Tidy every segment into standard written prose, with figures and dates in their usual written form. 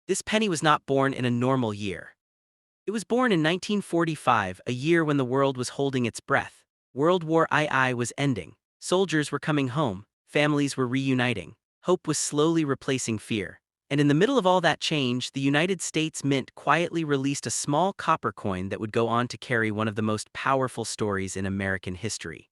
This penny was not born in a normal year. It was born in 1945, a year when the world was holding its breath. World War II was ending. Soldiers were coming home. Families were reuniting. Hope was slowly replacing fear. And in the middle of all that change, the United States Mint quietly released a small copper coin that would go on to carry one of the most powerful stories in American history.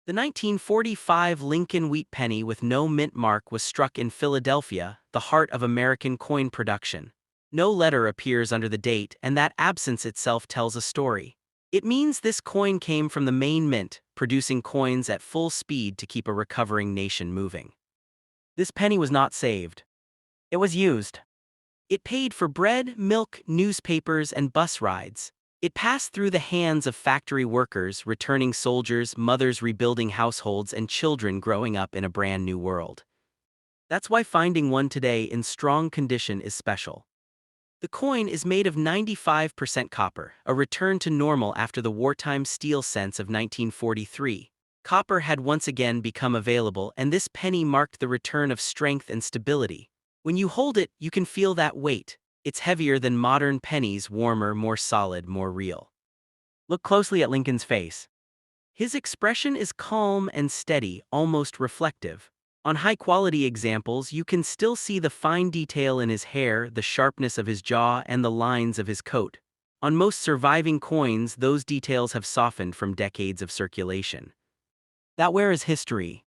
The 1945 Lincoln wheat penny with no mint mark was struck in Philadelphia, the heart of American coin production. No letter appears under the date, and that absence itself tells a story. It means this coin came from the main mint, producing coins at full speed to keep a recovering nation moving. This penny was not saved. It was used. It paid for bread, milk, newspapers, and bus rides. It passed through the hands of factory workers, returning soldiers, mothers rebuilding households, and children growing up in a brand new world. That's why finding one today in strong condition is special. The coin is made of 95% copper, a return to normal after the wartime steel sense of 1943. Copper had once again become available, and this penny marked the return of strength and stability. When you hold it, you can feel that weight. It's heavier than modern pennies, warmer, more solid, more real. Look closely at Lincoln's face. His expression is calm and steady, almost reflective. On high-quality examples, you can still see the fine detail in his hair, the sharpness of his jaw, and the lines of his coat. On most surviving coins, those details have softened from decades of circulation. That wear is history.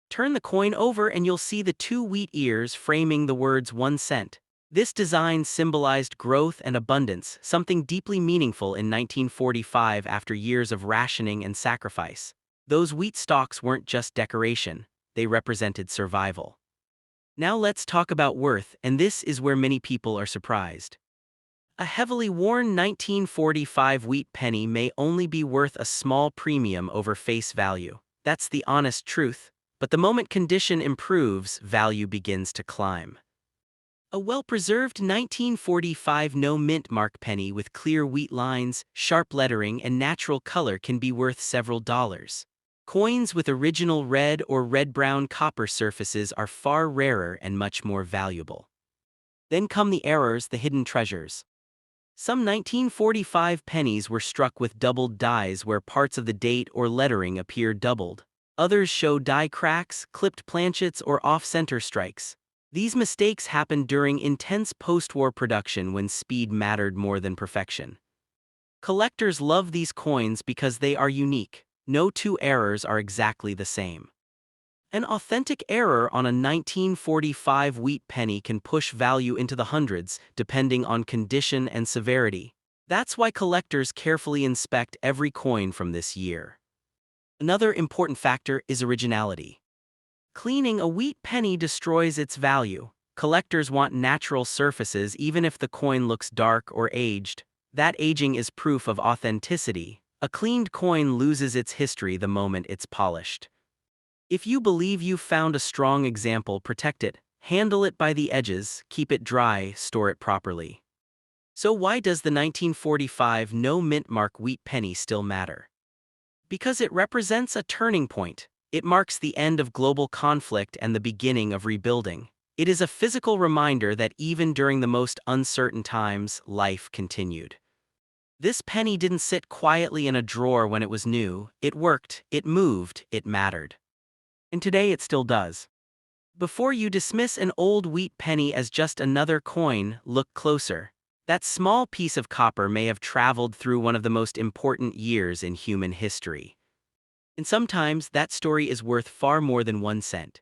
Turn the coin over and you'll see the two wheat ears framing the words 1 cent. This design symbolized growth and abundance, something deeply meaningful in 1945 after years of rationing and sacrifice. Those wheat stalks weren't just decoration, they represented survival. Now let's talk about worth, and this is where many people are surprised. A heavily worn 1945 wheat penny may only be worth a small premium over face value. That's the honest truth. But the moment condition improves, value begins to climb. A well-preserved 1945 no-mint mark penny with clear wheat lines, sharp lettering, and natural color can be worth several dollars. Coins with original red or red-brown copper surfaces are far rarer and much more valuable. Then come the errors, the hidden treasures. Some 1945 pennies were struck with doubled dies where parts of the date or lettering appear doubled. Others show die cracks, clipped planchets, or off-center strikes. These mistakes happened during intense post-war production when speed mattered more than perfection. Collectors love these coins because they are unique. No two errors are exactly the same. An authentic error on a 1945 wheat penny can push value into the hundreds, depending on condition and severity. That's why collectors carefully inspect every coin from this year. Another important factor is originality. Cleaning a wheat penny destroys its value. Collectors want natural surfaces even if the coin looks dark or aged. That aging is proof of authenticity. A cleaned coin loses its history the moment it's polished. If you believe you've found a strong example, protect it. Handle it by the edges, keep it dry, store it properly. So why does the 1945 no mint mark wheat penny still matter? Because it represents a turning point. It marks the end of global conflict and the beginning of rebuilding. It is a physical reminder that even during the most uncertain times, life continued. This penny didn't sit quietly in a drawer when it was new. It worked, it moved, it mattered. And today it still does. Before you dismiss an old wheat penny as just another coin, look closer. That small piece of copper may have traveled through one of the most important years in human history. And sometimes that story is worth far more than 1 cent.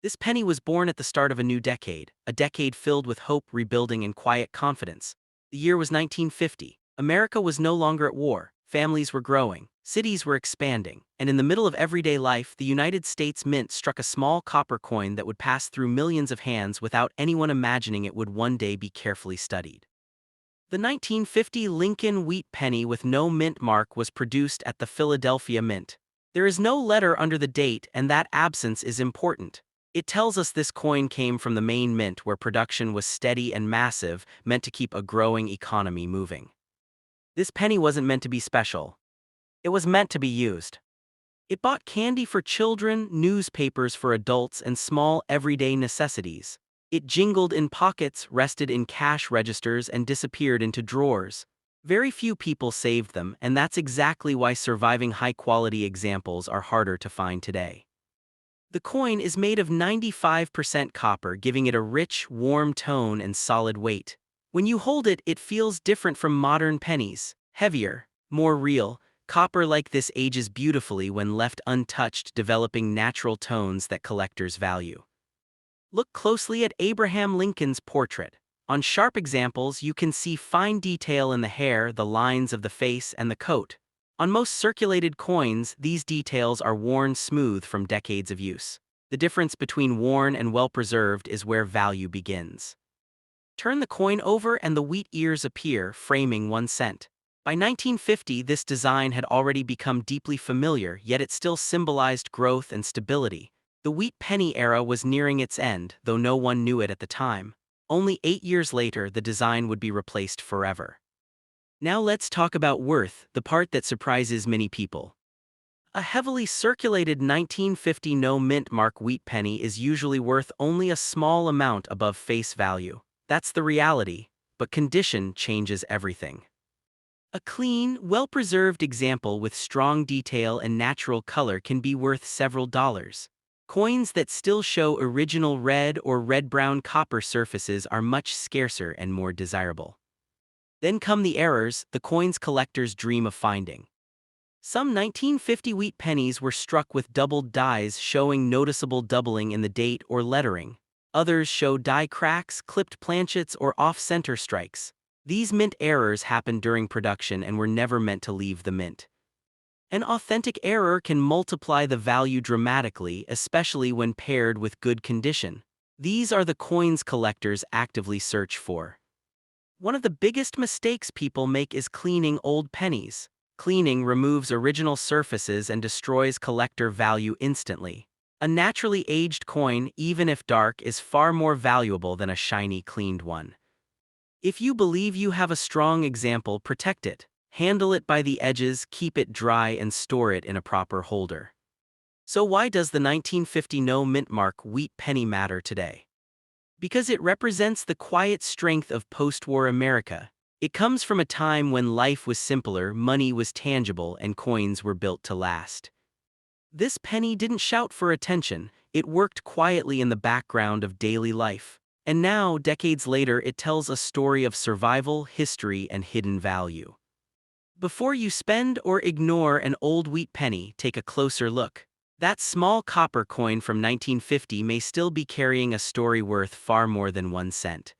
This penny was born at the start of a new decade, a decade filled with hope, rebuilding, and quiet confidence. The year was 1950. America was no longer at war, families were growing, cities were expanding, and in the middle of everyday life, the United States Mint struck a small copper coin that would pass through millions of hands without anyone imagining it would one day be carefully studied. The 1950 Lincoln wheat penny with no mint mark was produced at the Philadelphia Mint. There is no letter under the date, and that absence is important. It tells us this coin came from the main mint where production was steady and massive, meant to keep a growing economy moving. This penny wasn't meant to be special. It was meant to be used. It bought candy for children, newspapers for adults, and small everyday necessities. It jingled in pockets, rested in cash registers, and disappeared into drawers. Very few people saved them, and that's exactly why surviving high-quality examples are harder to find today. The coin is made of 95% copper, giving it a rich, warm tone and solid weight. When you hold it, it feels different from modern pennies. Heavier, more real. Copper like this ages beautifully when left untouched, developing natural tones that collectors value. Look closely at Abraham Lincoln's portrait. On sharp examples, you can see fine detail in the hair, the lines of the face, and the coat. On most circulated coins, these details are worn smooth from decades of use. The difference between worn and well-preserved is where value begins. Turn the coin over and the wheat ears appear, framing 1 cent. By 1950, this design had already become deeply familiar, yet it still symbolized growth and stability. The wheat penny era was nearing its end, though no one knew it at the time. Only 8 years later, the design would be replaced forever. Now let's talk about worth, the part that surprises many people. A heavily circulated 1950 no-mint mark wheat penny is usually worth only a small amount above face value. That's the reality, but condition changes everything. A clean, well-preserved example with strong detail and natural color can be worth several dollars. Coins that still show original red or red-brown copper surfaces are much scarcer and more desirable. Then come the errors the coins collectors dream of finding. Some 1950 wheat pennies were struck with doubled dies showing noticeable doubling in the date or lettering. Others show die cracks, clipped planchets, or off-center strikes. These mint errors happened during production and were never meant to leave the mint. An authentic error can multiply the value dramatically, especially when paired with good condition. These are the coins collectors actively search for. One of the biggest mistakes people make is cleaning old pennies. Cleaning removes original surfaces and destroys collector value instantly. A naturally aged coin, even if dark, is far more valuable than a shiny, cleaned one. If you believe you have a strong example, protect it. Handle it by the edges, keep it dry, and store it in a proper holder. So why does the 1950 no-mint mark wheat penny matter today? Because it represents the quiet strength of post-war America. It comes from a time when life was simpler, money was tangible, and coins were built to last. This penny didn't shout for attention, it worked quietly in the background of daily life. And now, decades later, it tells a story of survival, history, and hidden value. Before you spend or ignore an old wheat penny, take a closer look. That small copper coin from 1950 may still be carrying a story worth far more than 1 cent.